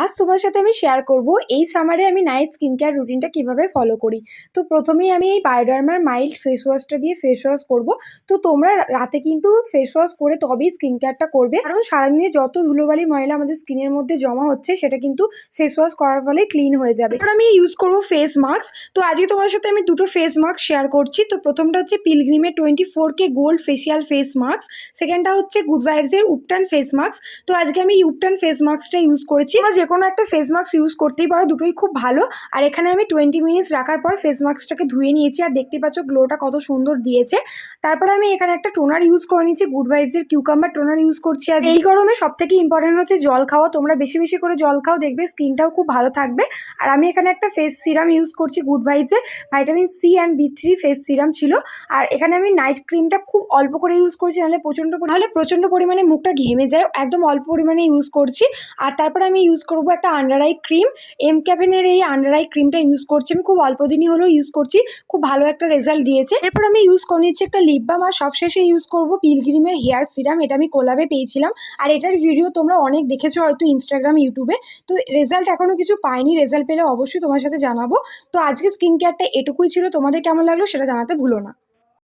আজ তোমার সাথে আমি শেয়ার করব এই সামারে আমি নাইট স্কিন কেয়ার রুটিনটা কিভাবে ফলো করি। তো প্রথমেই আমি এই বায়োডার্মার মাইল্ড ফেস ওয়াশটা দিয়ে ফেস ওয়াশ করব। তো তোমরা রাতে কিন্তু ফেস ওয়াশ করে তবেই স্কিন কেয়ারটা করবে, কারণ সারাদিনে যত ধুলোবালি ময়লা আমাদের স্কিনের মধ্যে জমা হচ্ছে সেটা কিন্তু ফেস ওয়াশ করার ফলে ক্লিন হয়ে যাবে। এবার আমি ইউজ করব ফেস মাস্ক। তো আজকে তোমার সাথে আমি দুটো ফেস মাস্ক শেয়ার করছি। তো প্রথমটা হচ্ছে পিলগ্রিমের 24K gold facial face mask, সেকেন্ডটা হচ্ছে গুড ভাইবসের উপটান ফেস মাস্ক। তো আজকে আমি উপটান ফেস মাস্কটা ইউজ করেছি। তোমরা যে কোনো একটা ফেস মাস্ক ইউজ করতেই পারো, দুটোই খুব ভালো। আর এখানে আমি 20 মিনিটস রাখার পর ফেস মাস্কটাকে ধুয়ে নিয়েছি, আর দেখতে পাচ্ছ গ্লোটা কত সুন্দর দিয়েছে। তারপরে আমি এখানে একটা টোনার ইউজ করে নিয়েছি, গুড ভাইবসের কিউকাম্বার টোনার ইউজ করছি। আর এই গরমে সব থেকে ইম্পর্টেন্ট হচ্ছে জল খাওয়া। তোমরা বেশি বেশি করে জল খাও, দেখবে স্কিনটাও খুব ভালো থাকবে। আর আমি এখানে একটা ফেস সিরাম ইউজ করছি, গুড ভাইবসের vitamin C and B3 face serum ছিল। আর এখানে আমি নাইট ক্রিমটা খুব অল্প করে ইউজ করছি, নাহলে প্রচন্ড পরিমাণে মুখটা ঘেমে যায়। একদম অল্প পরিমাণে ইউজ করছি। আর তারপরে আমি ইউজ করবো একটা আন্ডার আই ক্রিম, এমক্যাফেনের এই আন্ডার আই ক্রিমটা ইউজ করছি। আমি খুব অল্প দিনই হলেও ইউজ করছি, খুব ভালো একটা রেজাল্ট দিয়েছে। এরপর আমি ইউজ করে নিচ্ছি একটা লিপ বাম, আর সবশেষে ইউজ করবো পিলগ্রিমের হেয়ার সিরাম। এটা আমি কোলাবে পেয়েছিলাম, আর এটার ভিডিও তোমরা অনেক দেখেছো হয়তো ইনস্টাগ্রাম, ইউটিউবে। তো রেজাল্ট এখনো কিছু পাইনি, রেজাল্ট পেলে অবশ্যই তোমার সাথে জানাবো। তো আজকে স্কিন কেয়ারটা এটুকুই ছিল, তোমাদের কেমন লাগলো সেটা জানাতে ভুলো না।